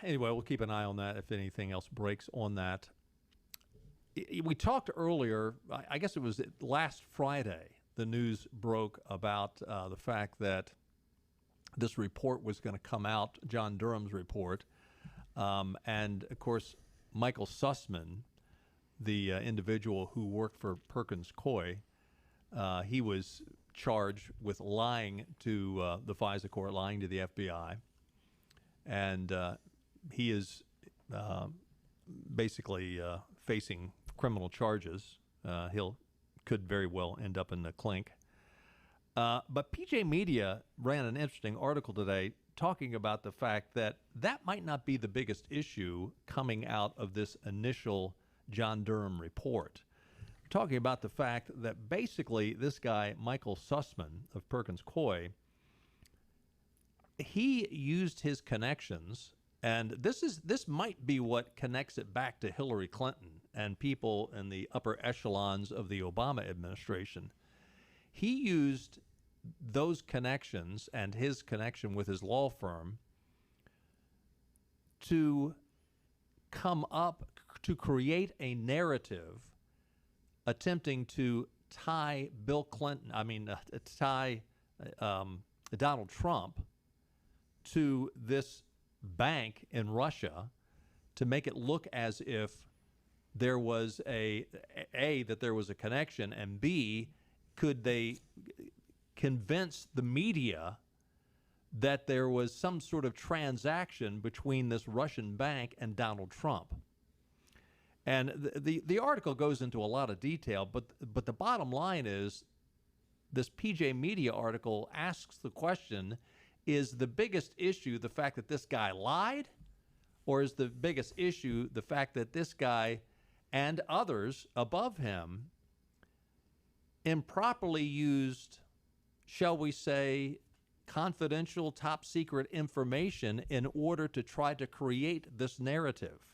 Anyway, we'll keep an eye on that if anything else breaks on that. We talked earlier, I guess it was last Friday, the news broke about the fact that this report was going to come out, John Durham's report. And, of course, Michael Sussman, the individual who worked for Perkins Coie, he was charged with lying to the FISA court, lying to the FBI. And he is basically facing criminal charges. Could very well end up in the clink. But PJ Media ran an interesting article today talking about the fact that that might not be the biggest issue coming out of this initial John Durham report. Talking about the fact that basically this guy, Michael Sussman of Perkins Coie, he used his connections, and this might be what connects it back to Hillary Clinton and people in the upper echelons of the Obama administration. He used those connections and his connection with his law firm to come up to create a narrative attempting to tie Donald Trump to this bank in Russia to make it look as if there was that there was a connection, and B, could they convince the media that there was some sort of transaction between this Russian bank and Donald Trump. And the article goes into a lot of detail, but the bottom line is this PJ Media article asks the question, is the biggest issue the fact that this guy lied, or is the biggest issue the fact that this guy and others above him improperly used, shall we say, confidential, top secret information in order to try to create this narrative?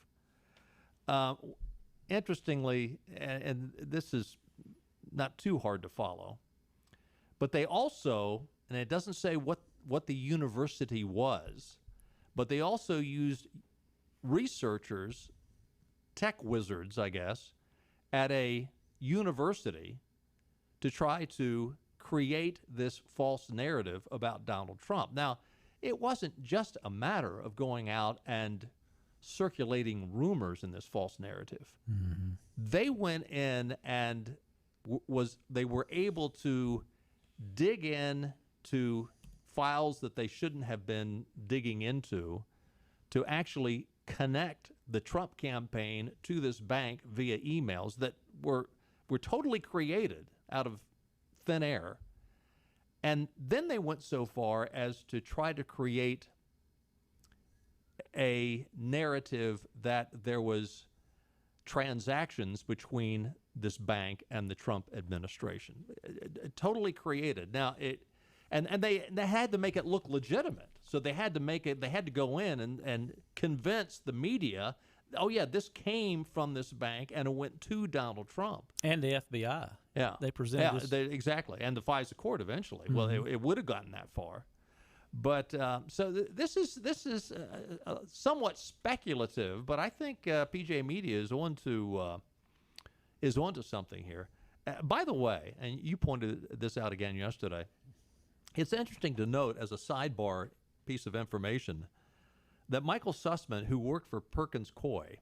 Interestingly, and this is not too hard to follow, but they also, and it doesn't say what the university was, but they also used researchers, tech wizards, I guess, at a university to try to create this false narrative about Donald Trump. Now, it wasn't just a matter of going out and circulating rumors in this false narrative. Mm-hmm. They went in and they were able to dig in to files that they shouldn't have been digging into to actually connect the Trump campaign to this bank via emails that were totally created out of thin air. And then they went so far as to try to create a narrative that there was transactions between this bank and the Trump administration. Totally created. Now, they had to make it look legitimate. So they had to go in and convince the media, oh yeah, this came from this bank and it went to Donald Trump. And the FBI. Yeah. They presented this. Exactly. And the FISA court eventually. Mm-hmm. Well, it would have gotten that far. But so this is somewhat speculative, but I think PJ Media is onto something here. By the way, and you pointed this out again yesterday, it's interesting to note as a sidebar piece of information that Michael Sussman, who worked for Perkins Coie,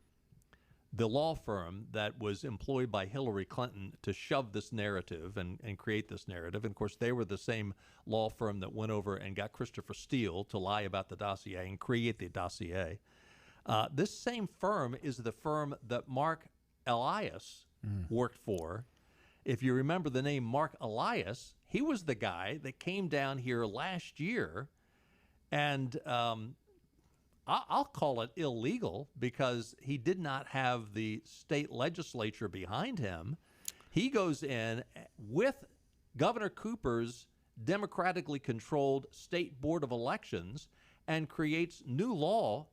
the law firm that was employed by Hillary Clinton to shove this narrative and create this narrative. And of course, they were the same law firm that went over and got Christopher Steele to lie about the dossier and create the dossier. This same firm is the firm that Mark Elias worked for. If you remember the name Mark Elias, he was the guy that came down here last year and I'll call it illegal because he did not have the state legislature behind him. He goes in with Governor Cooper's democratically controlled state board of elections and creates new law.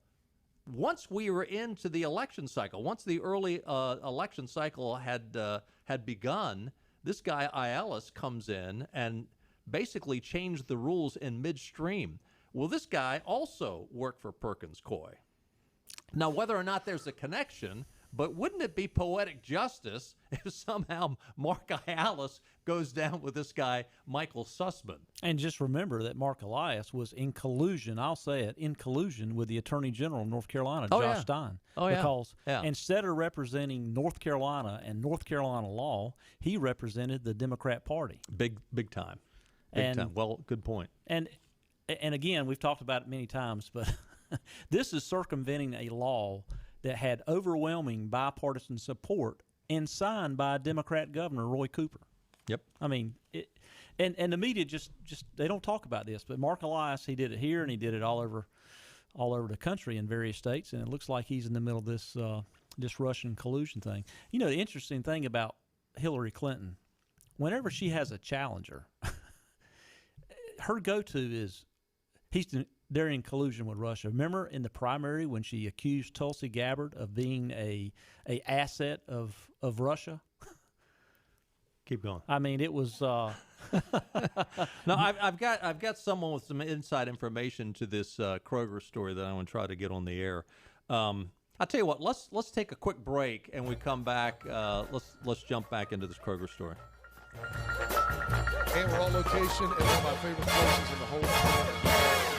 Once we were into the election cycle, once the early election cycle had begun, this guy Aiellis comes in and basically changed the rules in midstream. Well, this guy also worked for Perkins Coie. Now, whether or not there's a connection, but wouldn't it be poetic justice if somehow Mark Ayalis goes down with this guy, Michael Sussman? And just remember that Mark Elias was in collusion, I'll say it, in collusion with the Attorney General of North Carolina, Josh Stein. Because instead of representing North Carolina and North Carolina law, he represented the Democrat Party. Big time. Big time. Well, good point. And again, we've talked about it many times, but this is circumventing a law that had overwhelming bipartisan support and signed by Democrat Governor Roy Cooper. Yep. I mean, and the media just they don't talk about this, but Mark Elias, he did it here and he did it all over the country in various states, and it looks like he's in the middle of this Russian collusion thing. You know, the interesting thing about Hillary Clinton, whenever she has a challenger, her go-to is they're in collusion with Russia. Remember in the primary when she accused Tulsi Gabbard of being a asset of Russia? Keep going. I mean, it was. No, I've got someone with some inside information to this Kroger story that I want to try to get on the air. I'll tell you what. Let's take a quick break, and we come back. Let's jump back into this Kroger story. And we're on location at one of my favorite places in the whole world.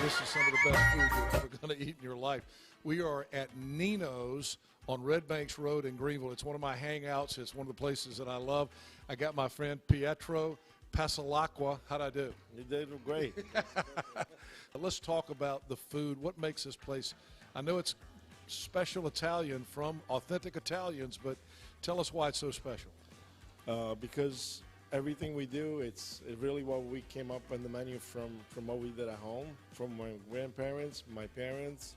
This is some of the best food you're ever going to eat in your life. We are at Nino's on Red Banks Road in Greenville. It's one of my hangouts. It's one of the places that I love. I got my friend Pietro Pasalacqua. How'd I do? You did great. Let's talk about the food. What makes this place? I know it's special Italian from authentic Italians, but tell us why it's so special. Because everything we do, it's really what we came up on the menu from what we did at home, from my grandparents, my parents.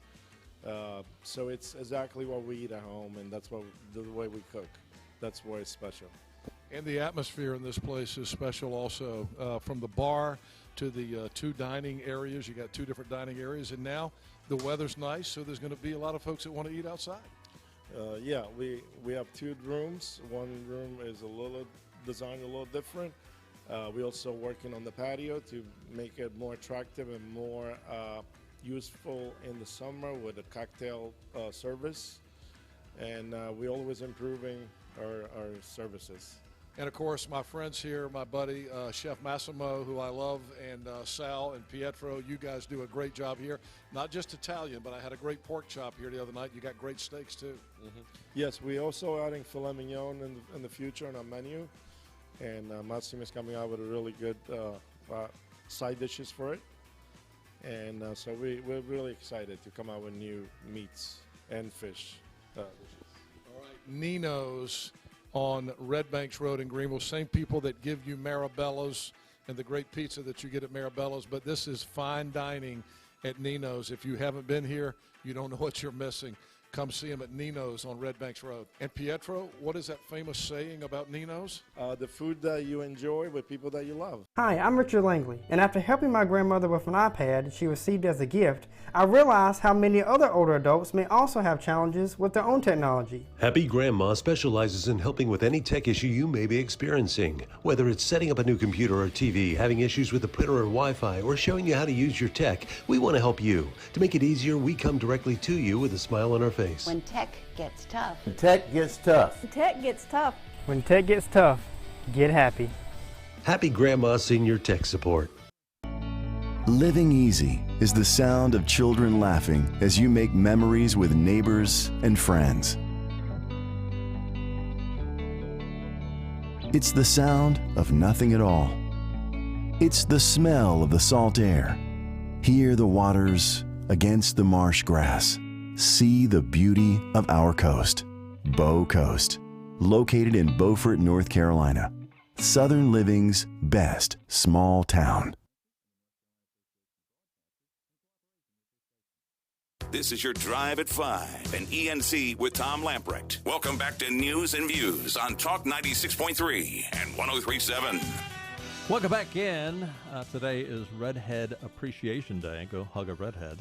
So it's exactly what we eat at home, and that's the way we cook. That's why it's special. And the atmosphere in this place is special also. From the bar to the two dining areas. You got two different dining areas, and now the weather's nice, so there's going to be a lot of folks that want to eat outside. Yeah, we have two rooms. One room is designed a little different. We're also working on the patio to make it more attractive and more useful in the summer with a cocktail service. And we're always improving our services. And, of course, my friends here, my buddy, Chef Massimo, who I love, and Sal and Pietro, you guys do a great job here. Not just Italian, but I had a great pork chop here the other night. You got great steaks, too. Mm-hmm. Yes, we're also adding filet mignon in the future on our menu. And Massimo is coming out with a really good side dishes for it. And so we're really excited to come out with new meats and fish dishes. All right, Nino's on Red Banks Road in Greenville. Same people that give you Marabella's and the great pizza that you get at Marabella's, but this is fine dining at Nino's. If you haven't been here, you don't know what you're missing. Come see them at Nino's on Red Banks Road. And Pietro, what is that famous saying about Nino's? The food that you enjoy with people that you love. Hi, I'm Richard Langley, and after helping my grandmother with an iPad she received as a gift, I realized how many other older adults may also have challenges with their own technology. Happy Grandma specializes in helping with any tech issue you may be experiencing. Whether it's setting up a new computer or TV, having issues with the printer or Wi-Fi, or showing you how to use your tech, we want to help you. To make it easier, we come directly to you with a smile on our face. When tech gets tough. When tech gets tough. When tech gets tough. When tech gets tough, get happy. Happy Grandma Senior Tech Support. Living easy is the sound of children laughing as you make memories with neighbors and friends. It's the sound of nothing at all. It's the smell of the salt air. Hear the waters against the marsh grass. See the beauty of our coast. Bow Coast, located in Beaufort, North Carolina. Southern Living's best small town. This is your Drive at 5 and ENC with Tom Lamprecht. Welcome back to News and Views on Talk 96.3 and 103.7. Welcome back in. Today is Redhead Appreciation Day. Go hug a redhead.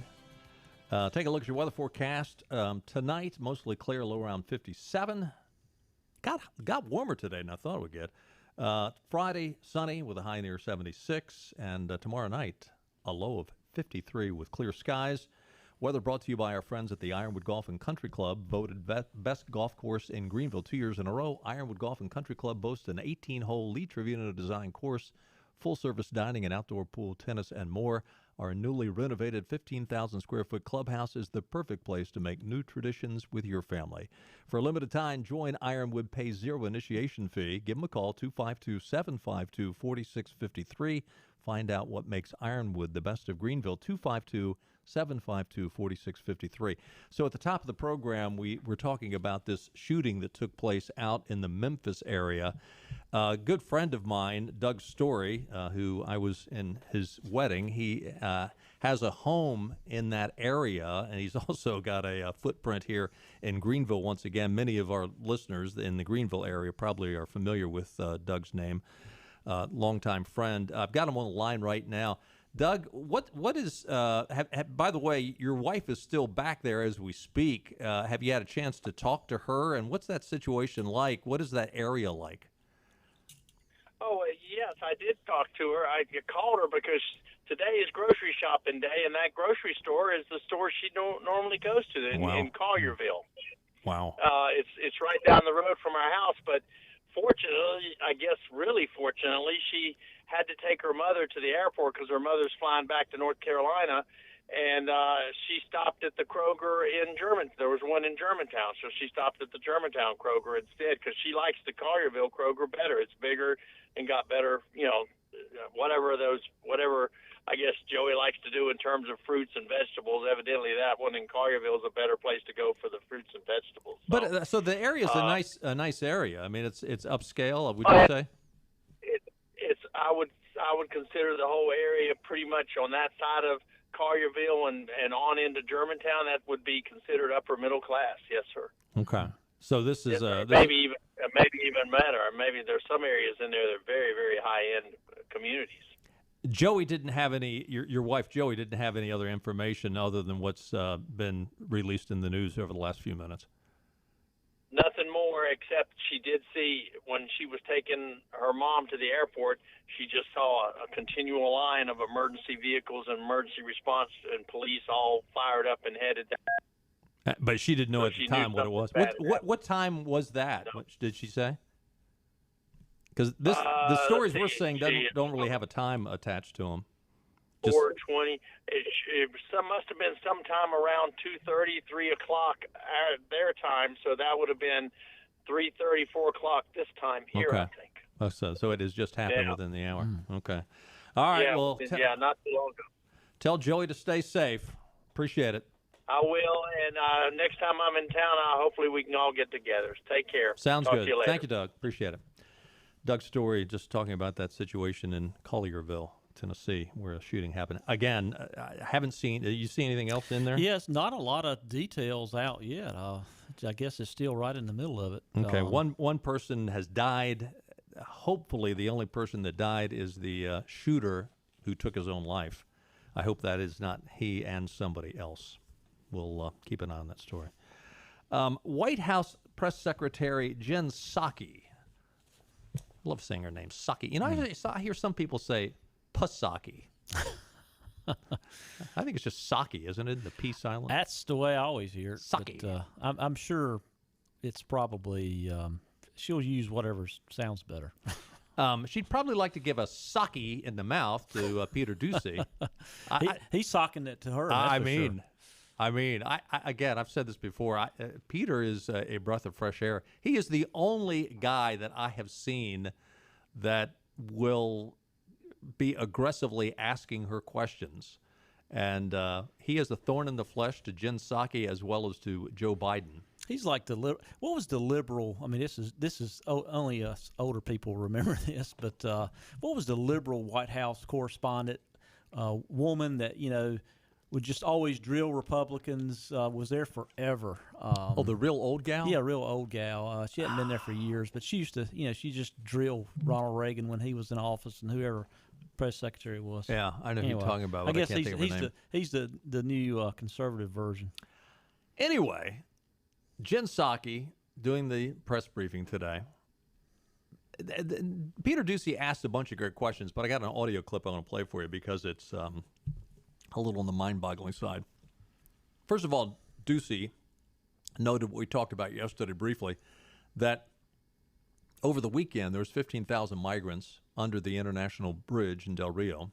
Take a look at your weather forecast. Tonight, mostly clear, low around 57. Got warmer today than I thought it would get. Friday, sunny with a high near 76. And tomorrow night, a low of 53 with clear skies. Weather brought to you by our friends at the Ironwood Golf and Country Club, voted best golf course in Greenville 2 years in a row. Ironwood Golf and Country Club boasts an 18-hole Lee Trevino design course, full-service dining and outdoor pool, tennis, and more. Our newly renovated 15,000-square-foot clubhouse is the perfect place to make new traditions with your family. For a limited time, join Ironwood, pay zero initiation fee. Give them a call, 252-752-4653. Find out what makes Ironwood the best of Greenville, 252-752-4653. So at the top of the program, we were talking about this shooting that took place out in the Memphis area. A good friend of mine, Doug Story, who I was in his wedding, he has a home in that area, and he's also got a footprint here in Greenville. Once again, many of our listeners in the Greenville area probably are familiar with Doug's name. Longtime friend. I've got him on the line right now. Doug, what is? By the way, your wife is still back there as we speak. Have you had a chance to talk to her? And what's that situation like? What is that area like? Oh yes, I did talk to her. I called her because today is grocery shopping day, and that grocery store is the store she normally goes to in Collierville. Wow. It's right down the road from our house, but. Fortunately, I guess really fortunately, she had to take her mother to the airport because her mother's flying back to North Carolina, and she stopped at the Kroger in Germantown. There was one in Germantown, so she stopped at the Germantown Kroger instead because she likes the Collierville Kroger better. It's bigger and got better, whatever I guess Joey likes to do in terms of fruits and vegetables. Evidently, that one in Collierville is a better place to go for the fruits and vegetables. So, but so the area is a nice area. I mean, it's upscale. Would you say? I would consider the whole area pretty much on that side of Collierville and on into Germantown. That would be considered upper middle class. Yes, sir. Okay. So this is maybe even better. Maybe there's some areas in there that are very, very high end communities. Joey didn't have any. Your wife Joey didn't have any other information other than what's been released in the news over the last few minutes. Nothing more, except she did see when she was taking her mom to the airport. She just saw a continual line of emergency vehicles and emergency response and police all fired up and headed down. But she didn't know at the time what it was. What time was that? No. What did she say? Because the stories we're saying don't really have a time attached to them. 4:20. It must have been sometime around 2:30, 3 o'clock their time. So that would have been 3:30, 4 o'clock this time here, okay. I think. Oh, so it has just happened within the hour. Okay. All right. Yeah, well, not too long ago. Tell Joey to stay safe. Appreciate it. I will, and next time I'm in town, hopefully we can all get together. Take care. Sounds Talk good. To you later. Thank you, Doug. Appreciate it. Doug Story just talking about that situation in Collierville, Tennessee, where a shooting happened. Again, I haven't seen. Did you see anything else in there? Yes, not a lot of details out yet. I guess it's still right in the middle of it. Okay, one person has died. Hopefully, the only person that died is the shooter who took his own life. I hope that is not he and somebody else. We'll keep an eye on that story. White House Press Secretary Jen Psaki. I love saying her name, Psaki. You know, I hear some people say Psaki. I think it's just Psaki, isn't it? The P silent. That's the way I always hear it. Psaki. But, I'm sure it's probably she'll use whatever sounds better. She'd probably like to give a Psaki in the mouth to Peter Ducey. He's socking it to her. I mean, again, I've said this before. Peter is a breath of fresh air. He is the only guy that I have seen that will be aggressively asking her questions. And he is a thorn in the flesh to Jen Psaki as well as to Joe Biden. He's like what was the liberal? I mean, this is only us older people remember this, but what was the liberal White House correspondent woman that would just always drill Republicans? Was there forever. The real old gal? Yeah, real old gal. She hadn't been there for years, but she used to, she just drilled Ronald Reagan when he was in office and whoever press secretary was. Yeah, I know who you're talking about. I guess can't think of her name. He's the new conservative version. Anyway, Jen Psaki doing the press briefing today. Peter Ducey asked a bunch of great questions, but I got an audio clip I want to play for you because it's a little on the mind-boggling side. First of all, Ducey noted what we talked about yesterday briefly, that over the weekend there was 15,000 migrants under the international bridge in Del Rio.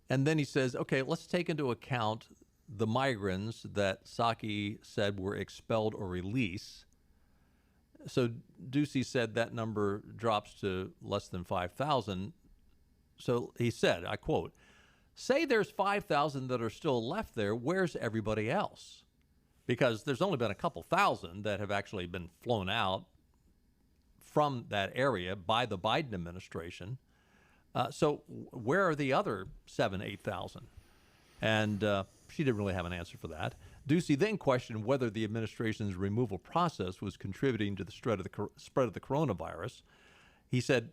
And then he says, okay, let's take into account the migrants that Psaki said were expelled or released. So Ducey said that number drops to less than 5,000. So he said, I quote, say there's 5,000 that are still left there, where's everybody else? Because there's only been a couple thousand that have actually been flown out from that area by the Biden administration. So where are the other 7,000, 8,000? And she didn't really have an answer for that. Ducey then questioned whether the administration's removal process was contributing to the spread of the coronavirus. He said,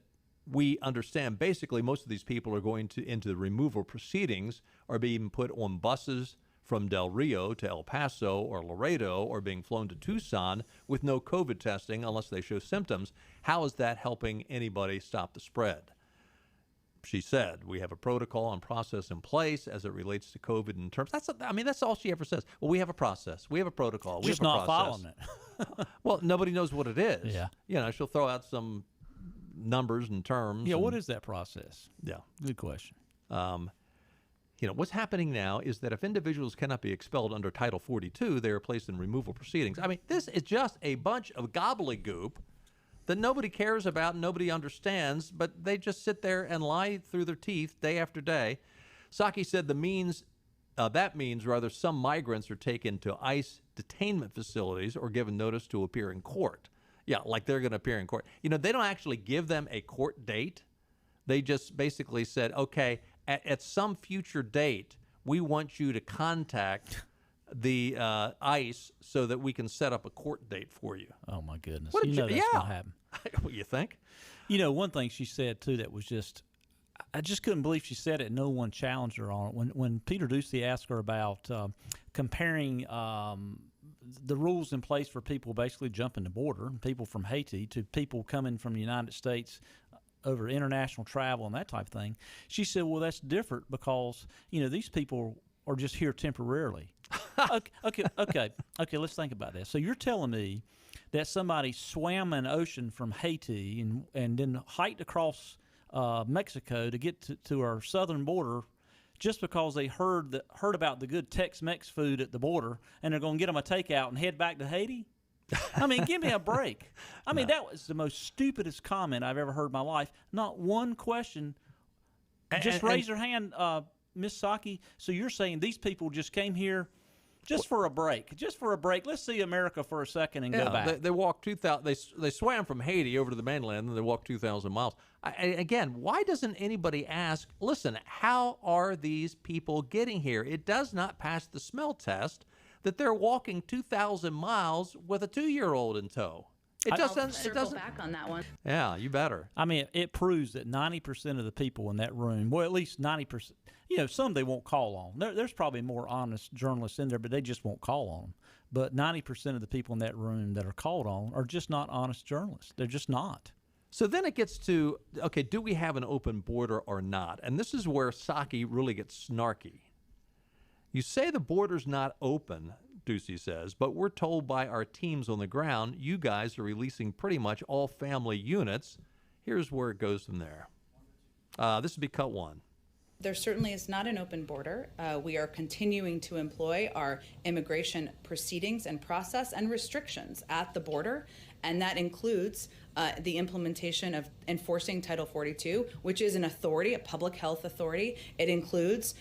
we understand basically most of these people are going into the removal proceedings, are being put on buses from Del Rio to El Paso or Laredo, or being flown to Tucson with no COVID testing unless they show symptoms. How is that helping anybody stop the spread? She said, we have a protocol and process in place as it relates to COVID in terms. That's all she ever says. Well, we have a process. We have a protocol. We Just have a not process. following it. Well, nobody knows what it is. Yeah. You know, she'll throw out some numbers and terms. Yeah, and, what is that process? Yeah. Good question. You know, what's happening now is that if individuals cannot be expelled under Title 42, they are placed in removal proceedings. I mean, this is just a bunch of gobbledygook that nobody cares about, nobody understands, but they just sit there and lie through their teeth day after day. Psaki said that means some migrants are taken to ICE detainment facilities or given notice to appear in court. Yeah, like they're going to appear in court. You know, they don't actually give them a court date. They just basically said, okay, at some future date, we want you to contact the ICE so that we can set up a court date for you. Oh, my goodness. What That's going to happen. What you think? You know, one thing she said, too, that was just, I just couldn't believe she said it. No one challenged her on it. When Peter Ducey asked her about comparing the rules in place for people basically jumping the border, people from Haiti to people coming from the United States over international travel and that type of thing, she said, well, that's different because, you know, these people are just here temporarily. Okay, let's think about this. So you're telling me that somebody swam an ocean from Haiti and then hiked across Mexico to get to our southern border just because they heard about the good Tex-Mex food at the border, and they're going to get them a takeout and head back to Haiti? I mean, give me a break. I mean, that was the most stupidest comment I've ever heard in my life. Not one question. Just raise your hand, Miss Psaki. So you're saying these people just came here just for a break? Just for a break. Let's see America for a second and go back. They walked 2,000. They swam from Haiti over to the mainland, and they walked 2,000 miles. Again, why doesn't anybody ask? Listen, how are these people getting here? It does not pass the smell test that they're walking 2,000 miles with a 2-year-old in tow. It doesn't. Circle back on that one. Yeah, you better. I mean, it proves that 90% of the people in that room, well, at least 90%, you know, some they won't call on. There's probably more honest journalists in there, but they just won't call on them. But 90% of the people in that room that are called on are just not honest journalists. They're just not. So then it gets to, okay, do we have an open border or not? And this is where Psaki really gets snarky. You say the border's not open, Ducey says, but we're told by our teams on the ground you guys are releasing pretty much all family units. Here's where it goes from there. This would be cut one. There certainly is not an open border. We are continuing to employ our immigration proceedings and process and restrictions at the border, and that includes the implementation of enforcing Title 42, which is an authority, a public health authority. It includes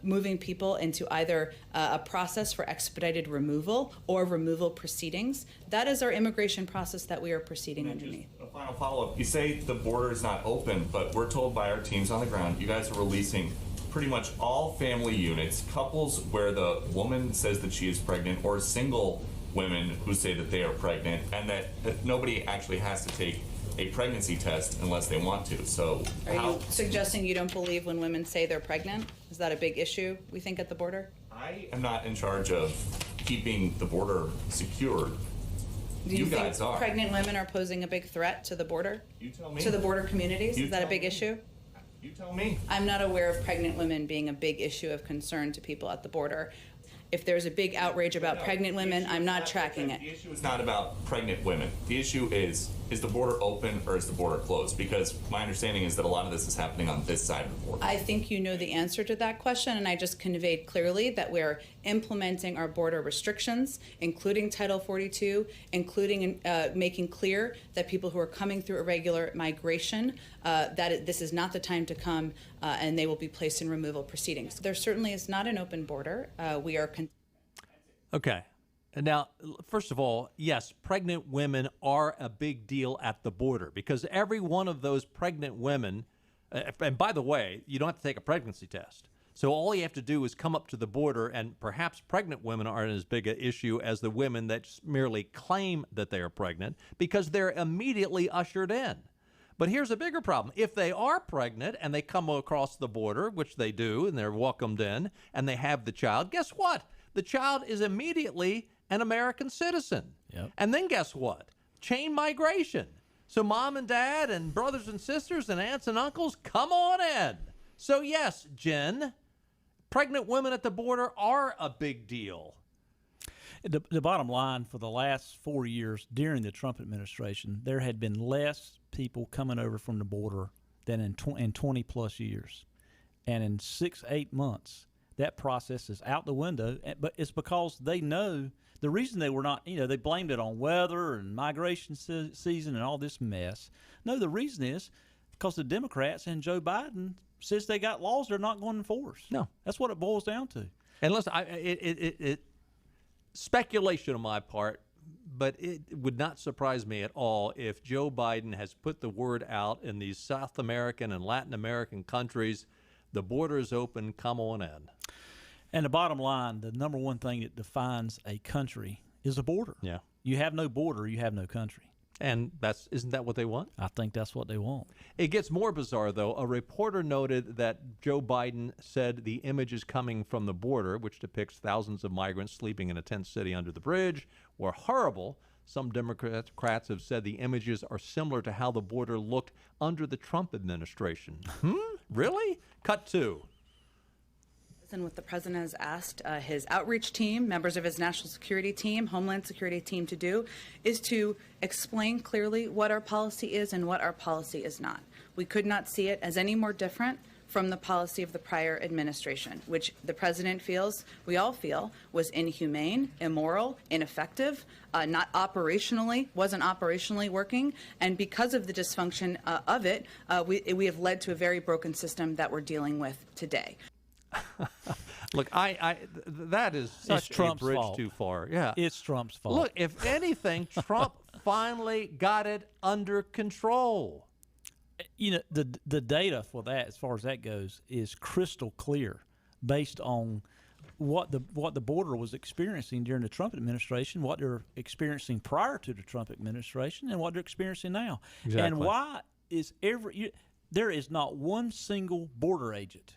moving people into either a process for expedited removal or removal proceedings. That is our immigration process that we are proceeding underneath. A final follow-up. You say the border is not open, but we're told by our teams on the ground, you guys are releasing pretty much all family units, couples where the woman says that she is pregnant, or single women who say that they are pregnant, and that nobody actually has to take a pregnancy test unless they want to. So are you suggesting you don't believe when women say they're pregnant? Is that a big issue, we think, at the border? I am not in charge of keeping the border secured. Do you guys think are. Pregnant women are posing a big threat to the border? You tell me. To the border communities? Is that a big issue? You tell me. I'm not aware of pregnant women being a big issue of concern to people at the border. If there's a big outrage about pregnant women, I'm not tracking it. The issue is not about pregnant women. The issue is the border open or is the border closed? Because my understanding is that a lot of this is happening on this side of the border. I think you know the answer to that question, and I just conveyed clearly that we're implementing our border restrictions, including Title 42, including making clear that people who are coming through irregular migration, this is not the time to come, and they will be placed in removal proceedings. There certainly is not an open border. We are. Okay. Now, first of all, yes, pregnant women are a big deal at the border because every one of those pregnant women, and by the way, you don't have to take a pregnancy test. So all you have to do is come up to the border, and perhaps pregnant women aren't as big an issue as the women that just merely claim that they are pregnant because they're immediately ushered in. But here's a bigger problem. If they are pregnant and they come across the border, which they do, and they're welcomed in, and they have the child, guess what? The child is immediately an American citizen. Yep. And then guess what? Chain migration. So mom and dad and brothers and sisters and aunts and uncles, come on in. So yes, Jen, pregnant women at the border are a big deal. The bottom line, for the last 4 years during the Trump administration, there had been less people coming over from the border than in 20 plus years. And in 6-8 months, that process is out the window. But it's because they know the reason they were not, they blamed it on weather and migration season and all this mess. No, the reason is because the Democrats and Joe Biden says they got laws they're not going to enforce. No. That's what it boils down to. And listen, it speculation on my part, but it would not surprise me at all if Joe Biden has put the word out in these South American and Latin American countries, the border is open, come on in. And the bottom line, the number one thing that defines a country is a border. Yeah. You have no border, you have no country. And isn't that what they want? I think that's what they want. It gets more bizarre, though. A reporter noted that Joe Biden said the images coming from the border, which depicts thousands of migrants sleeping in a tent city under the bridge, were horrible. Some Democrats have said the images are similar to how the border looked under the Trump administration. Really? Cut 2. And what the president has asked his outreach team, members of his national security team, Homeland Security team to do is to explain clearly what our policy is and what our policy is not. We could not see it as any more different from the policy of the prior administration, which the president feels, we all feel, was inhumane, immoral, ineffective, wasn't operationally working. And because of the dysfunction of it, we have led to a very broken system that we're dealing with today. Look, that is such Trump's a bridge fault. too far. Yeah, It's Trump's fault. Look, if anything, Trump finally got it under control. The data for that, as far as that goes, is crystal clear, based on what the border was experiencing during the Trump administration, what they're experiencing prior to the Trump administration, and what they're experiencing now. Exactly. And why is there is not one single border agent.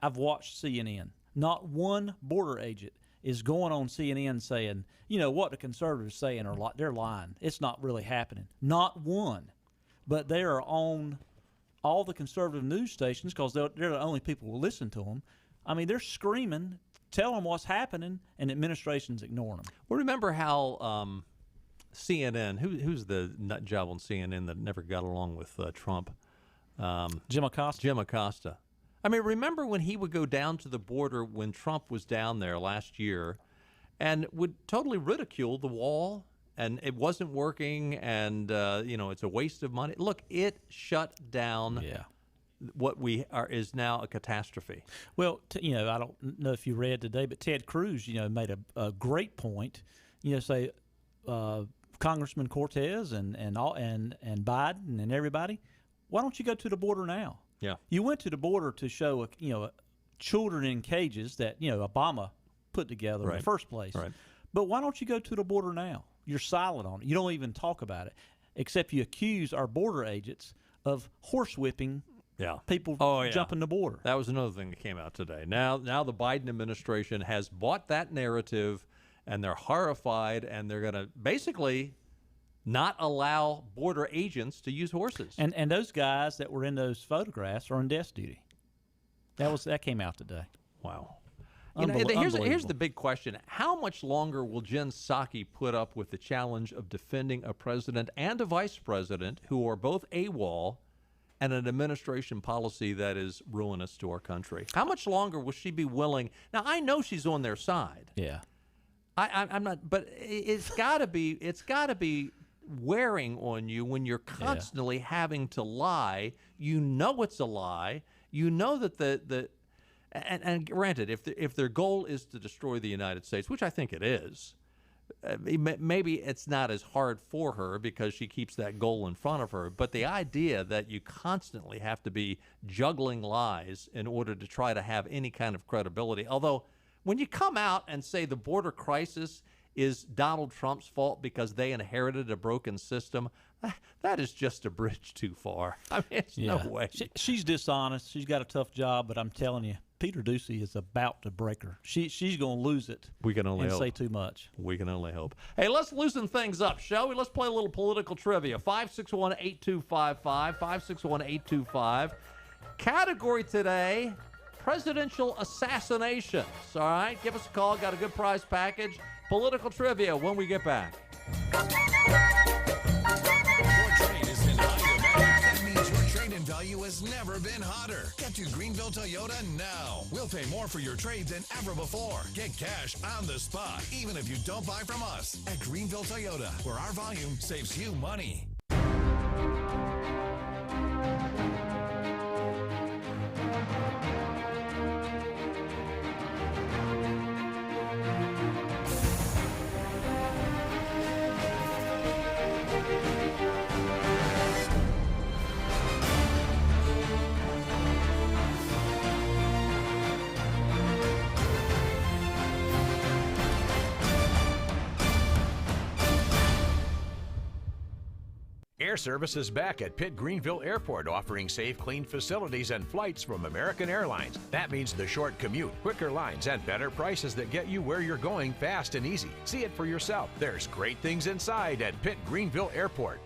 I've watched CNN. Not one border agent is going on CNN saying, what the conservatives saying they're lying. It's not really happening. Not one. But they are on all the conservative news stations because they're the only people who listen to them. I mean, they're screaming, tell them what's happening, and the administration's ignoring them. Well, remember how CNN, who's the nut job on CNN that never got along with Trump? Jim Acosta. Jim Acosta. I mean, remember when he would go down to the border when Trump was down there last year and would totally ridicule the wall and it wasn't working and, it's a waste of money. Look, it shut down what is now a catastrophe. Well, I don't know if you read today, but Ted Cruz, made a great point. Say Congressman Cortez and Biden and everybody, why don't you go to the border now? Yeah, you went to the border to show, children in cages that Obama put together in the first place. Right. But why don't you go to the border now? You're silent on it. You don't even talk about it, except you accuse our border agents of horsewhipping people jumping the border. That was another thing that came out today. Now the Biden administration has bought that narrative, and they're horrified, and they're going to basically not allow border agents to use horses. And those guys that were in those photographs are on desk duty. That came out today. Wow. Here's the big question. How much longer will Jen Psaki put up with the challenge of defending a president and a vice president who are both AWOL and an administration policy that is ruinous to our country? How much longer will she be willing? Now, I know she's on their side. Yeah. I'm not, but it's got to be wearing on you when you're constantly having to lie. You know it's a lie. You know that and granted, if their goal is to destroy the United States, which I think it is, maybe it's not as hard for her because she keeps that goal in front of her. But the idea that you constantly have to be juggling lies in order to try to have any kind of credibility, although when you come out and say the border crisis is Donald Trump's fault because they inherited a broken system, that is just a bridge too far. I mean, it's no way. She's dishonest. She's got a tough job, but I'm telling you, Peter Doocy is about to break her. She's going to lose it. We can only hope. Say too much. We can only hope. Hey, let's loosen things up, shall we? Let's play a little political trivia. 561-8255, 561-8255. Category today, presidential assassinations. All right, give us a call. Got a good prize package. Political trivia when we get back. Value has never been hotter. Get to Greenville Toyota now. We'll pay more for your trade than ever before. Get cash on the spot, even if you don't buy from us. At Greenville Toyota, where our volume saves you money. Air Service is back at Pitt Greenville Airport, offering safe, clean facilities and flights from American Airlines. That means the short commute, quicker lines, and better prices that get you where you're going fast and easy. See it for yourself. There's great things inside at Pitt Greenville Airport.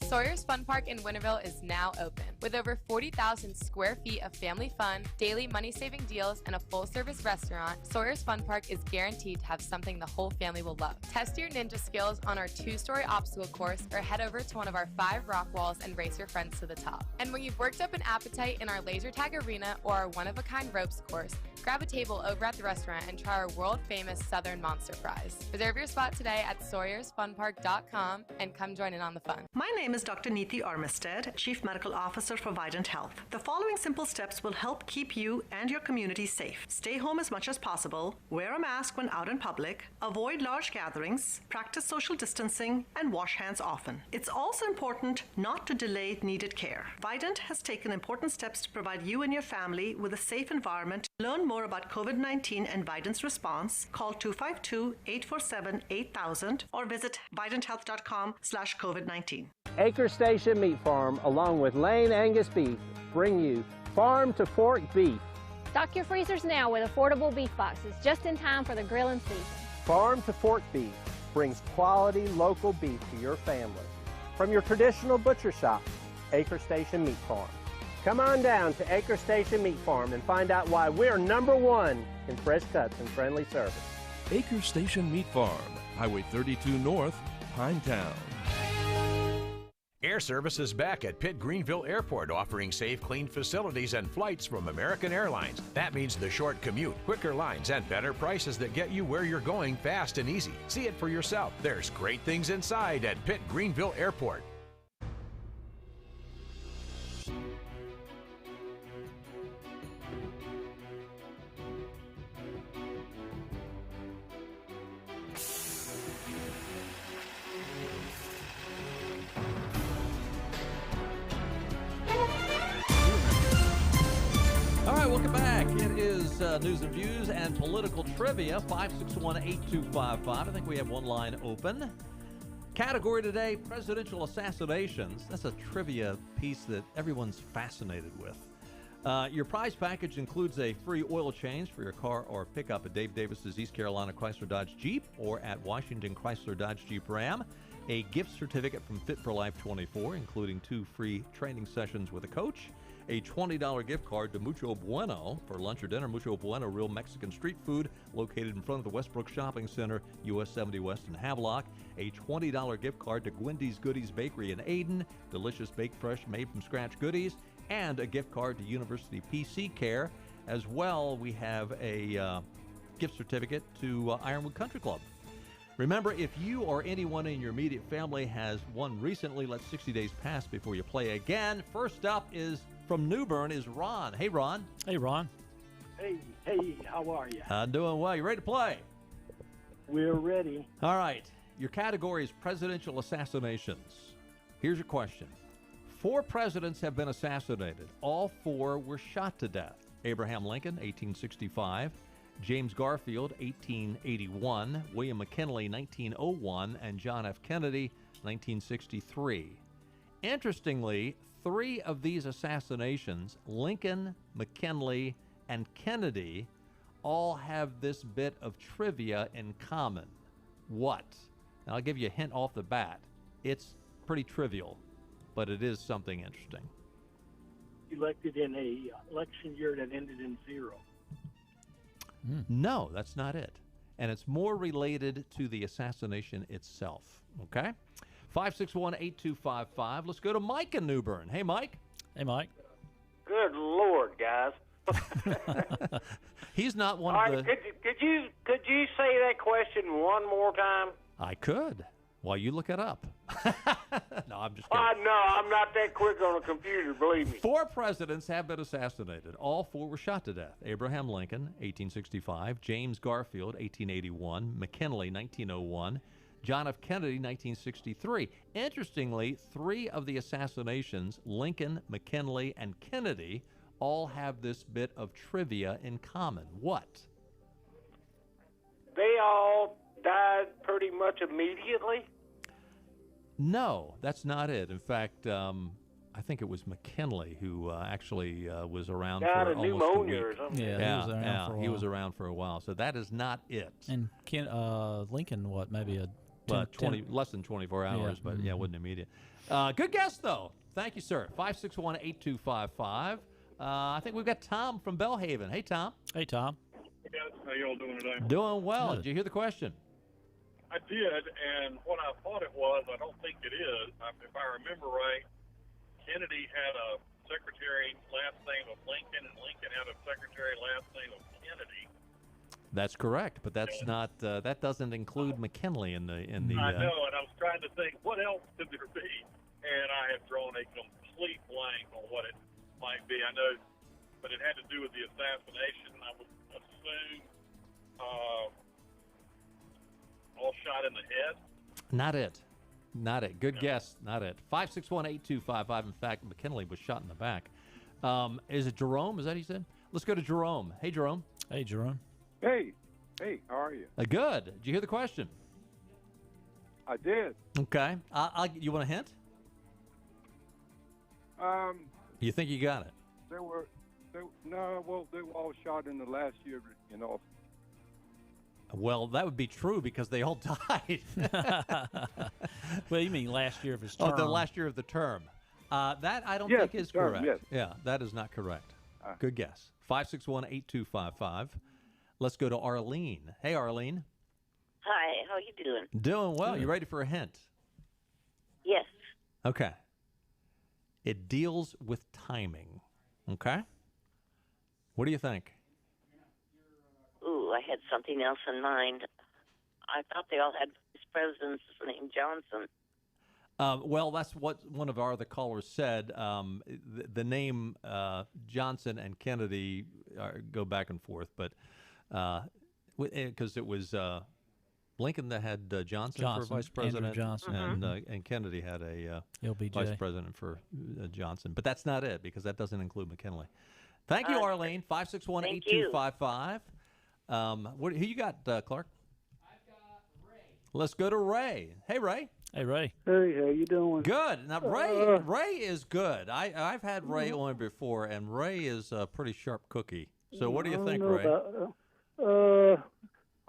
Sawyer's Fun Park in Winterville is now open. With over 40,000 square feet of family fun, daily money-saving deals, and a full-service restaurant, Sawyer's Fun Park is guaranteed to have something the whole family will love. Test your ninja skills on our 2-story obstacle course or head over to one of our 5 rock walls and race your friends to the top. And when you've worked up an appetite in our laser tag arena or our one-of-a-kind ropes course, grab a table over at the restaurant and try our world-famous Southern Monster Fries. Reserve your spot today at SawyersFunPark.com and come join in on the fun. My name is Dr. Neeti Armistead, Chief Medical Officer for Vidant Health. The following simple steps will help keep you and your community safe. Stay home as much as possible, wear a mask when out in public, avoid large gatherings, practice social distancing, and wash hands often. It's also important not to delay needed care. Vidant has taken important steps to provide you and your family with a safe environment. Learn more about COVID-19 and Vidant's response. Call 252-847-8000 or visit vidanthealth.com/COVID-19. Acre Station Meat Farm, along with Lane Angus Beef, bring you Farm to Fork Beef. Stock your freezers now with affordable beef boxes, just in time for the grilling season. Farm to Fork Beef brings quality local beef to your family. From your traditional butcher shop, Acre Station Meat Farm. Come on down to Acre Station Meat Farm and find out why we're #1 in fresh cuts and friendly service. Acre Station Meat Farm, Highway 32 North, Pinetown. Air Service is back at Pitt Greenville Airport, offering safe, clean facilities and flights from American Airlines. That means the short commute, quicker lines, and better prices that get you where you're going fast and easy. See it for yourself. There's great things inside at Pitt Greenville Airport. All right, welcome back. It is News and Views and Political Trivia, 561-8255. I think we have one line open. Category today, presidential assassinations. That's a trivia piece that everyone's fascinated with. Your prize package includes a free oil change for your car or pickup at Dave Davis's East Carolina Chrysler Dodge Jeep or at Washington Chrysler Dodge Jeep Ram. A gift certificate from Fit for Life 24, including 2 free training sessions with a coach. a $20 gift card to Mucho Bueno for lunch or dinner. Mucho Bueno, real Mexican street food located in front of the Westbrook Shopping Center, US 70 West in Havelock. A $20 gift card to Gwendy's Goodies Bakery in Ayden, delicious baked fresh made from scratch goodies, and a gift card to University PC Care. As well, we have a gift certificate to Ironwood Country Club. Remember, if you or anyone in your immediate family has won recently, let 60 days pass before you play again. First up is from New Bern is Ron. Hey, Ron. Hey, Ron. Hey, how are you? I'm doing well. You ready to play? We're ready. All right. Your category is presidential assassinations. Here's your question. 4 presidents have been assassinated. All 4 were shot to death. Abraham Lincoln, 1865. James Garfield, 1881, William McKinley, 1901, and John F. Kennedy, 1963. Interestingly, 3 of these assassinations, Lincoln, McKinley, and Kennedy, all have this bit of trivia in common. What? And I'll give you a hint off the bat. It's pretty trivial, but it is something interesting. Elected in a election year that ended in 0. No, that's not it. And it's more related to the assassination itself. Okay? 561-8255. Let's go to Mike in New Bern. Hey, Mike. Hey, Mike. Good Lord, guys. He's not one All of right, the... could you say that question one more time? I could. While you look it up. No, I'm just kidding. No, I'm not that quick on a computer, believe me. 4 presidents have been assassinated. All 4 were shot to death. Abraham Lincoln, 1865. James Garfield, 1881. McKinley, 1901. John F. Kennedy, 1963. Interestingly, 3 of the assassinations, Lincoln, McKinley, and Kennedy, all have this bit of trivia in common. What? They all died pretty much immediately? No, that's not it. In fact, I think it was McKinley who actually was around Died for of almost pneumonia a or week. something. Yeah, he was around for a he while. was around for a while. So that is not it. And Lincoln, what, maybe a 10, Less than 24 hours, Yeah. but yeah, it wasn't immediate. Good guess, though. Thank you, sir. 561-8255. I think we've got Tom from Bellhaven. Hey, Tom. Hey, Tom. Yes, how y'all doing today? Doing well. Good. Did you hear the question? I did, and what I thought it was, I don't think it is. If I remember right, Kennedy had a secretary last name of Lincoln, and Lincoln had a secretary last name of Kennedy. That's correct, but that's not. That doesn't include McKinley in the. I know, and I was trying to think, what else could there be? And I have drawn a complete blank on what it might be. I know, but it had to do with the assassination. I would assume all shot in the head. Not it. Not it. Good guess. Not it. 561-8255. In fact, McKinley was shot in the back. Is it Jerome? Is that what he said? Let's go to Jerome. Hey, Jerome. Hey, Jerome. Hey, how are you? Good. Did you hear the question? I did. Okay. You want a hint? You think you got it? They were all shot in the last year in office. Well, that would be true because they all died. Well, you mean last year of his term? Oh, the last year of the term. That I don't Yes, think is term, correct. yes. Yeah, that is not correct. Good guess. 561-8255. Let's go to Arlene. Hey, Arlene. Hi, how you doing? Doing well. Good. You ready for a hint? Yes. Okay. It deals with timing. Okay? What do you think? Ooh, I had something else in mind. I thought they all had vice presidents named Johnson. Well, that's what one of our other callers said. The name Johnson and Kennedy go back and forth, but because it was Lincoln that had Johnson for vice president, Andrew Johnson. and Kennedy had a LBJ. vice president for Johnson. But that's not it because that doesn't include McKinley. Thank you, Arlene. 561-8255. Who you got, Clark? I've got Ray. Let's go to Ray. Hey, Ray. Hey, Ray. Hey, how you doing? Good. Now, Ray is good. I've had Ray on before, and Ray is a pretty sharp cookie. So what do you think, Ray?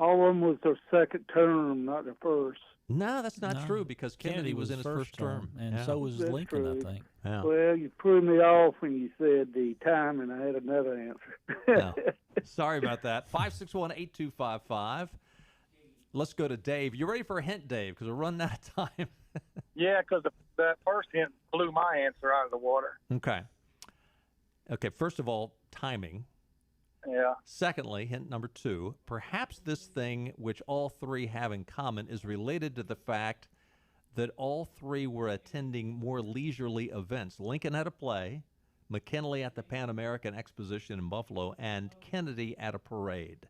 All of them was their second term, not their first. No, that's not true because Kennedy was in his first term. And Yeah. so was That's Lincoln, true. I think. Yeah. Well, you threw me off when you said the time, and I had another answer. No. Sorry about that. 561-8255. Let's go to Dave. You ready for a hint, Dave? Because we're running out of time. Yeah, because that first hint blew my answer out of the water. Okay. Okay, first of all, timing. Yeah. Secondly, hint number 2, perhaps this thing which all three have in common is related to the fact that all three were attending more leisurely events. Lincoln at a play, McKinley at the Pan American Exposition in Buffalo, and Kennedy at a parade.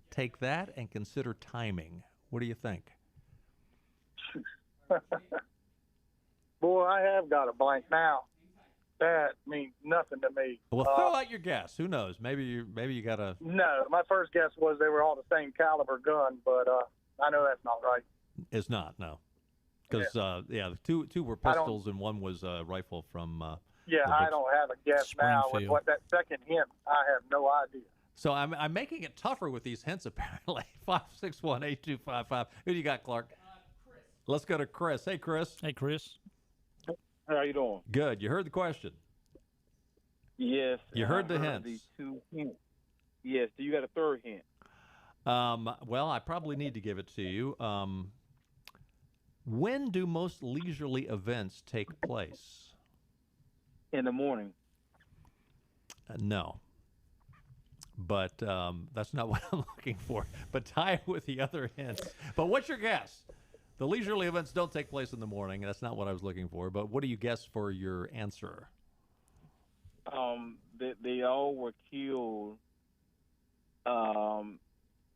Take that and consider timing. What do you think? Boy, I have got a blank now. That means nothing to me. Well, throw out your guess. Who knows? Maybe you got a... No, my first guess was they were all the same caliber gun, but I know that's not right. It's not, no. Because, the two were pistols and one was a rifle from... Yeah, I don't have a guess now. With what that second hint, I have no idea. So I'm making it tougher with these hints, apparently. 561-8255. Who do you got, Clark? Chris. Let's go to Chris. Hey, Chris. Hey, Chris. How you doing? Good. You heard the question. Yes. You heard the I hints. The 2 hints. Yes. Do you got a third hint? Well, I probably need to give it to you. When do most leisurely events take place? In the morning. No. But that's not what I'm looking for. But tie it with the other hints. But what's your guess? The leisurely events don't take place in the morning. That's not what I was looking for. But what do you guess for your answer? They all were killed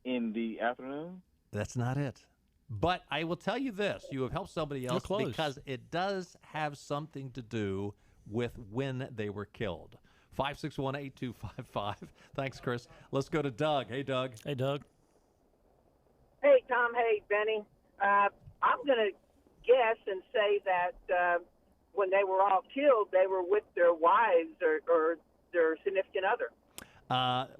in the afternoon. That's not it. But I will tell you this. You have helped somebody else close. because it does have something to do with when they were killed. 561-8255. Thanks, Chris. Let's go to Doug. Hey, Doug. Hey, Doug. Hey, Tom. Hey, Benny. I'm going to guess and say that when they were all killed, they were with their wives or their significant other.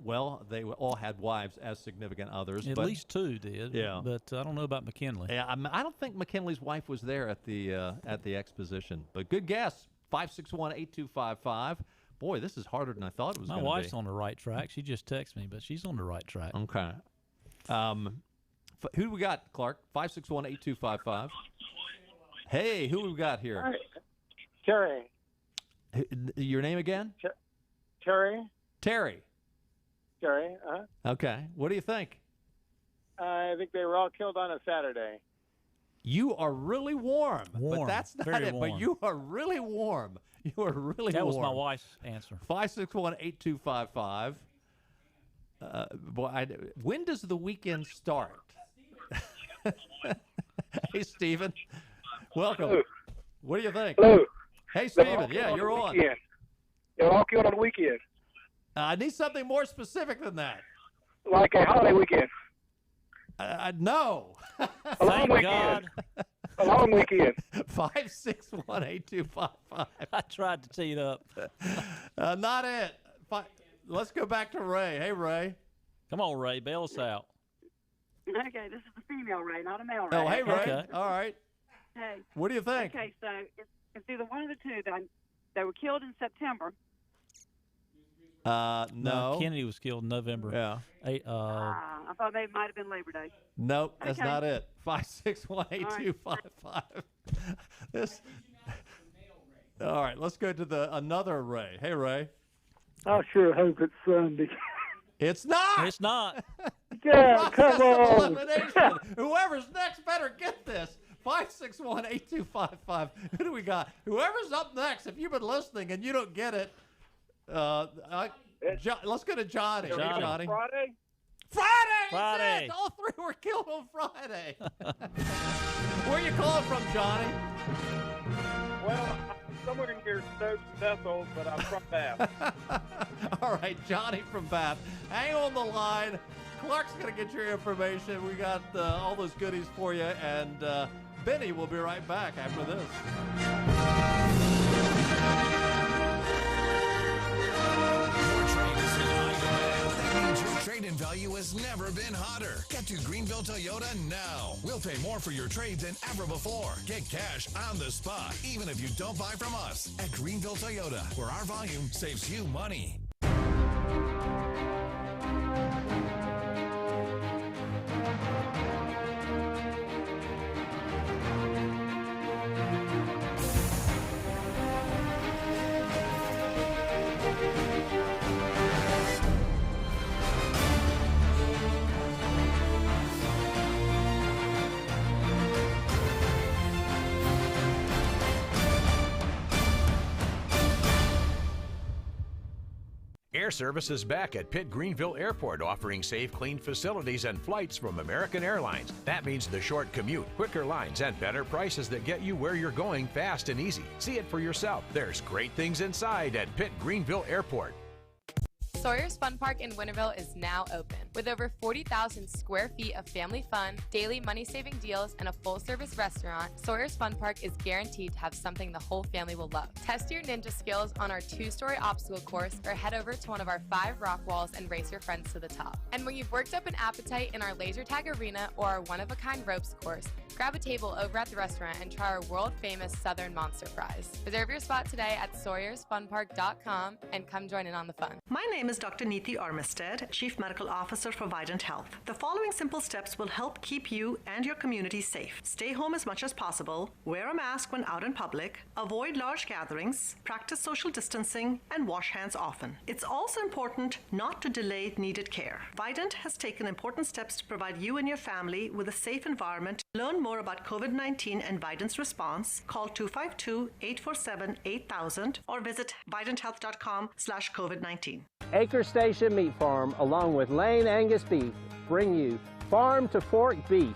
Well, they all had wives as significant others. At least 2 did. Yeah. But I don't know about McKinley. Yeah, I don't think McKinley's wife was there at the exposition. But good guess. 561-8255. Boy, this is harder than I thought it was going to be. My wife's on the right track. She just texted me, but she's on the right track. Okay. Who do we got, Clark? 561-8255. Hey, who we got here? Hi. Terry. Your name again? Terry. Terry. Terry. Okay. What do you think? I think they were all killed on a Saturday. You are really warm. Warm. But that's not Very it. warm. But you are really warm. You are really warm. That was my wife's answer. 561-8255. When does the weekend start? Hey, Stephen. Welcome. Hello. What do you think? Hello. Hey, Stephen. Yeah, you're on. They're all killed on the weekend. I need something more specific than that. Like a holiday weekend. No. A long weekend. God. A long weekend. 561-8255. I tried to tee it up. Not it. Let's go back to Ray. Hey, Ray. Come on, Ray. Bail us out. Okay, this is a female Ray, not a male Ray. Oh, hey, Ray. Okay. All right. Hey. What do you think? Okay, so it's either one of the two. They were killed in September. No. Kennedy was killed in November. Yeah. I thought they might have been Labor Day. Nope, that's Okay. not it. 561-8255. This. All right, let's go to another Ray. Hey, Ray. I sure hope it's Sunday. It's not. It's not. Yeah, come on. Elimination. Whoever's next better get this. 561-8255. Who do we got? Whoever's up next, if you've been listening and you don't get it, let's go to Johnny. Johnny. Johnny. Friday? Friday! Friday. That's it. All three were killed on Friday. Where are you calling from, Johnny? Well, somewhere near Stokes and Bethel, but I'm from Bath. All right, Johnny from Bath. Hang on the line. Clark's going to get your information. We got all those goodies for you, and Benny will be right back after this. Your train is in high demand. That means your train Trade-in value has never been hotter. Get to Greenville Toyota now. We'll pay more for your trade than ever before. Get cash on the spot, even if you don't buy from us. At Greenville Toyota, where our volume saves you money. Air Service is back at Pitt Greenville Airport, offering safe, clean facilities and flights from American Airlines. That means the short commute, quicker lines, and better prices that get you where you're going fast and easy. See it for yourself. There's great things inside at Pitt Greenville Airport. Sawyer's Fun Park in Winterville is now open. With over 40,000 square feet of family fun, daily money-saving deals, and a full-service restaurant, Sawyer's Fun Park is guaranteed to have something the whole family will love. Test your ninja skills on our 2-story obstacle course or head over to one of our 5 rock walls and race your friends to the top. And when you've worked up an appetite in our laser tag arena or our one-of-a-kind ropes course, grab a table over at the restaurant and try our world-famous Southern Monster Fries. Reserve your spot today at SawyersFunPark.com and come join in on the fun. My name is Dr. Neeti Armistead, Chief Medical Officer for Vidant Health. The following simple steps will help keep you and your community safe. Stay home as much as possible, wear a mask when out in public, avoid large gatherings, practice social distancing, and wash hands often. It's also important not to delay needed care. Vidant has taken important steps to provide you and your family with a safe environment. Learn more about COVID-19 and Vidant's response. Call 252-847-8000 or visit vidanthealth.com/COVID-19. Acre Station Meat Farm, along with Lane Angus Beef, bring you farm to fork beef.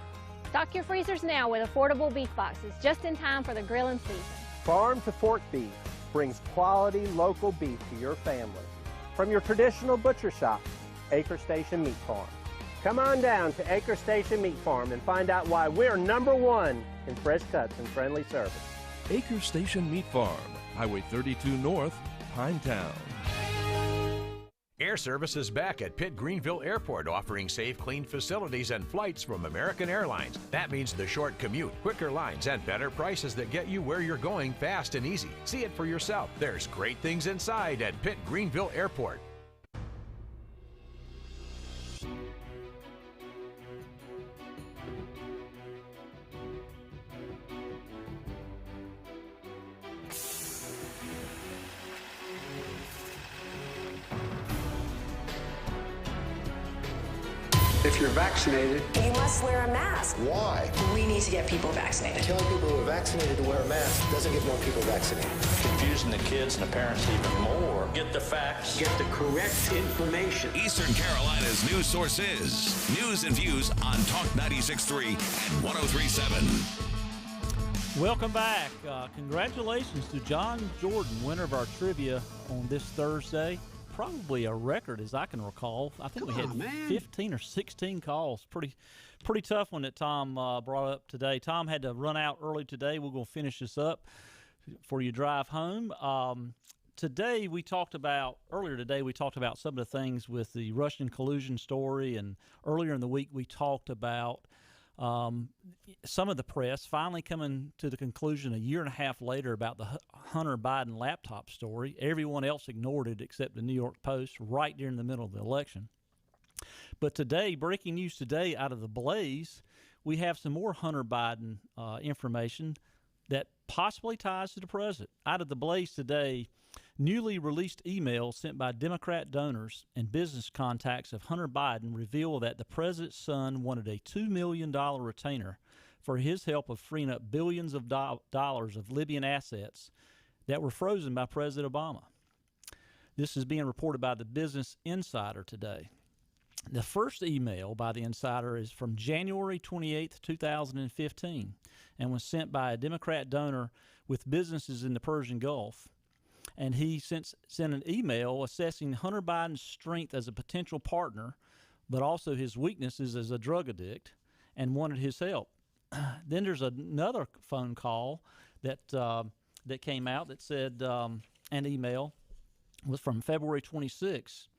Stock your freezers now with affordable beef boxes, just in time for the grilling season. Farm to fork beef brings quality local beef to your family. From your traditional butcher shop, Acre Station Meat Farm. Come on down to Acre Station Meat Farm and find out why we're #1 in fresh cuts and friendly service. Acre Station Meat Farm, Highway 32 North, Pinetown. Air Service is back at Pitt Greenville Airport, offering safe, clean facilities and flights from American Airlines. That means the short commute, quicker lines, and better prices that get you where you're going fast and easy. See it for yourself. There's great things inside at Pitt Greenville Airport. If you're vaccinated, you must wear a mask. Why? We need to get people vaccinated. Telling people who are vaccinated to wear a mask doesn't get more people vaccinated. Confusing the kids and the parents even more. Get the facts. Get the correct information. Eastern Carolina's news source is News and Views on Talk 96.3 and 103.7. Welcome back. Congratulations to John Jordan, winner of our trivia on this Thursday. Probably a record, as I can recall. I think we had 15 or 16 calls. Pretty tough one that Tom brought up today. Tom had to run out early today. We're going to finish this up for your drive home. Earlier today, we talked about some of the things with the Russian collusion story, and earlier in the week we talked about some of the press finally coming to the conclusion a year and a half later about the Hunter Biden laptop story. Everyone else ignored it except the New York Post right during the middle of the election. But today, breaking news today out of the Blaze, we have some more Hunter Biden information that possibly ties to the president. Out of the Blaze today, newly released emails sent by Democrat donors and business contacts of Hunter Biden reveal that the president's son wanted a $2 million retainer for his help of freeing up billions of dollars of Libyan assets that were frozen by President Obama. This is being reported by the Business Insider today. The first email by the Insider is from January 28, 2015, and was sent by a Democrat donor with businesses in the Persian Gulf. And he sent an email assessing Hunter Biden's strength as a potential partner, but also his weaknesses as a drug addict, and wanted his help. Then there's another phone call that came out that said, an email was from February 26.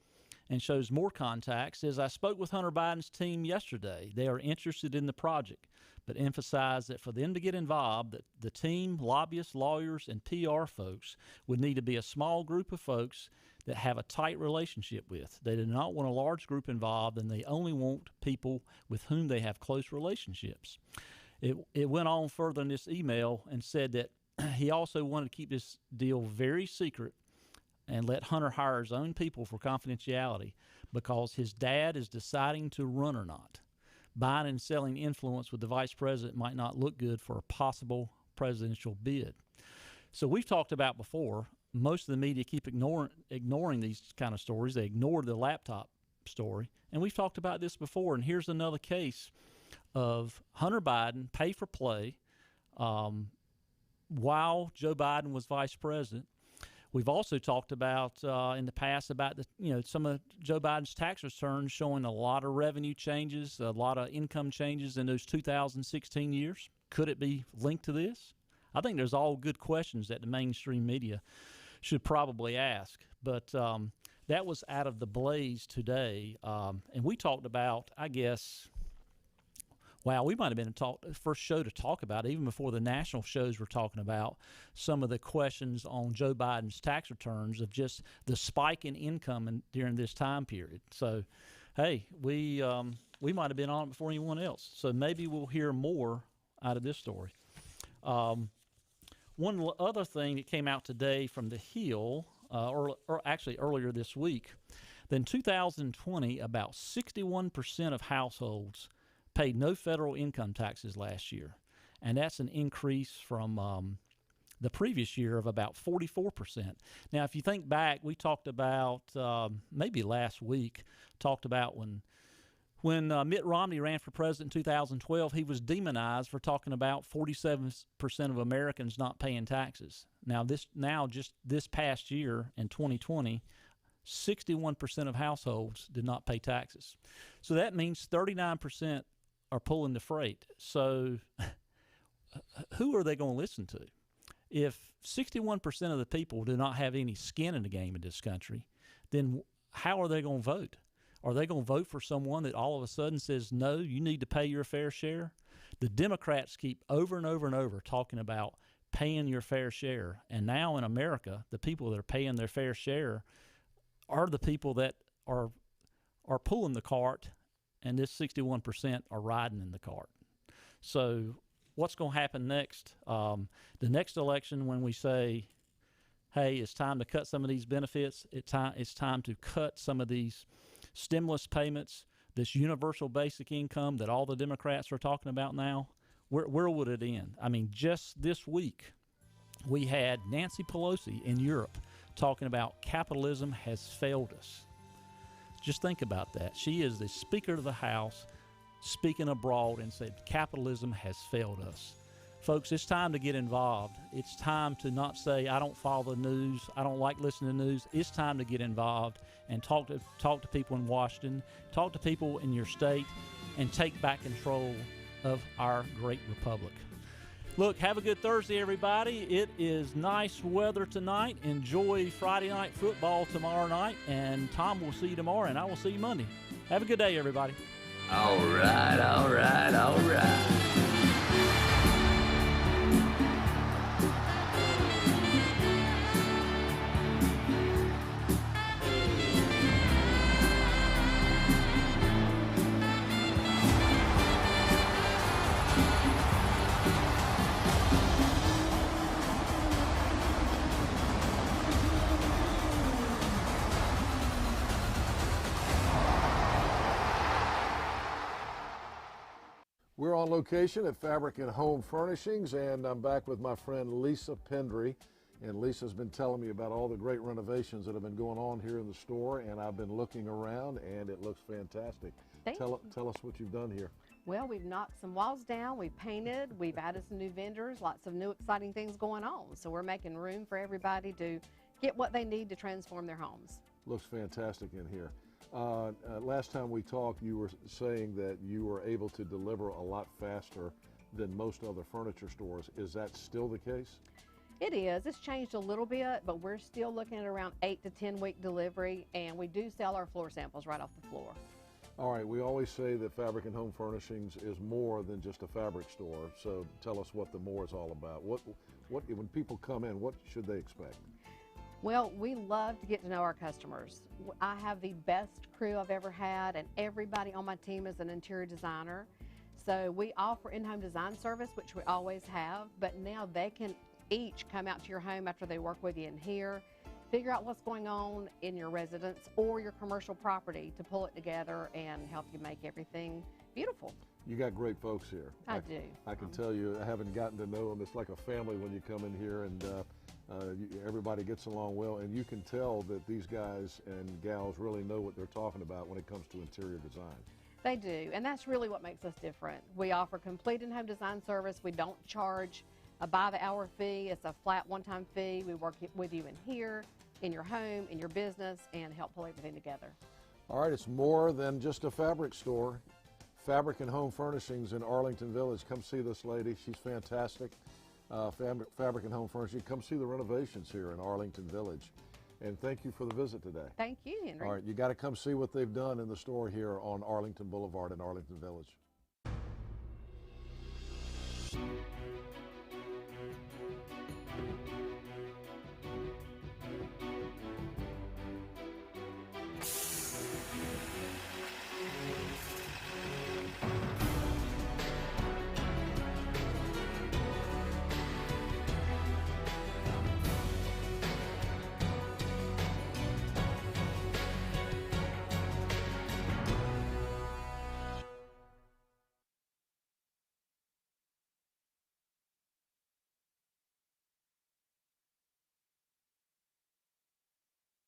and shows more contacts, says, I spoke with Hunter Biden's team yesterday. They are interested in the project, but emphasized that for them to get involved, that the team, lobbyists, lawyers, and PR folks would need to be a small group of folks that have a tight relationship with. They do not want a large group involved, and they only want people with whom they have close relationships. It went on further in this email and said that he also wanted to keep this deal very secret and let Hunter hire his own people for confidentiality because his dad is deciding to run or not. Buying and selling influence with the vice president might not look good for a possible presidential bid. So we've talked about before, most of the media keep ignoring these kind of stories. They ignored the laptop story. And we've talked about this before, and here's another case of Hunter Biden pay for play while Joe Biden was vice president. We've also talked about in the past about some of Joe Biden's tax returns showing a lot of revenue changes, a lot of income changes in those 2016 years. Could it be linked to this? I think there's all good questions that the mainstream media should probably ask. But that was out of the Blaze today. And we talked about, I guess, wow, we might have been the first show to talk about, even before the national shows were talking about some of the questions on Joe Biden's tax returns of just the spike in income during this time period. So, hey, we might have been on it before anyone else. So maybe we'll hear more out of this story. One other thing that came out today from The Hill, or actually earlier this week, in 2020, about 61% of households paid no federal income taxes last year, and that's an increase from the previous year of about 44%. Now, if you think back, we talked about maybe last week, talked about when Mitt Romney ran for president in 2012, he was demonized for talking about 47% of Americans not paying taxes. Now, just this past year in 2020, 61% of households did not pay taxes. So that means 39% are pulling the freight. So who are they going to listen to? If 61% of the people do not have any skin in the game in this country, then how are they going to vote? Are they going to vote for someone that all of a sudden says, no, you need to pay your fair share? The Democrats keep over and over and over talking about paying your fair share. And now in America, the people that are paying their fair share are the people that are pulling the cart, and this 61% are riding in the cart. So what's going to happen next? The next election, when we say, hey, it's time to cut some of these benefits, it's time to cut some of these stimulus payments, this universal basic income that all the Democrats are talking about now, where would it end? I mean, just this week, we had Nancy Pelosi in Europe talking about capitalism has failed us. Just think about that. She is the Speaker of the House speaking abroad and said capitalism has failed us. Folks, it's time to get involved. It's time to not say, I don't follow the news, I don't like listening to news. It's time to get involved and talk to people in Washington, talk to people in your state, and take back control of our great republic. Look, have a good Thursday, everybody. It is nice weather tonight. Enjoy Friday night football tomorrow night, and Tom will see you tomorrow, and I will see you Monday. Have a good day, everybody. All right, all right, all right. We're on location at Fabric and Home Furnishings, and I'm back with my friend Lisa Pendry. And Lisa's been telling me about all the great renovations that have been going on here in the store, and I've been looking around, and it looks fantastic. Tell us what you've done here. Well, we've knocked some walls down, we've painted, we've added some new vendors, lots of new exciting things going on. So we're making room for everybody to get what they need to transform their homes. Looks fantastic in here. Last time we talked, you were saying that you were able to deliver a lot faster than most other furniture stores. Is that still the case? It is. It's changed a little bit, but we're still looking at around 8 to 10 week delivery, and we do sell our floor samples right off the floor. All right, we always say that Fabric and Home Furnishings is more than just a fabric store, so tell us what the more is all about. What when people come in, what should they expect? Well, we love to get to know our customers. I have the best crew I've ever had, and everybody on my team is an interior designer. So we offer in-home design service, which we always have, but now they can each come out to your home after they work with you in here, figure out what's going on in your residence or your commercial property to pull it together and help you make everything beautiful. You got great folks here. I do. I can tell you, I haven't gotten to know them. It's like a family when you come in here, and everybody gets along well, and you can tell that these guys and gals really know what they're talking about when it comes to interior design. They do, and that's really what makes us different. We offer complete in-home design service. We don't charge a by-the-hour fee. It's a flat one-time fee. We work with you in here, in your home, in your business, and help pull everything together. All right, it's more than just a fabric store. Fabric and Home Furnishings in Arlington Village. Come see this lady. She's fantastic. Fabric and Home Furnishings. Come see the renovations here in Arlington Village. And thank you for the visit today. Thank you, Henry. All right, you got to come see what they've done in the store here on Arlington Boulevard in Arlington Village.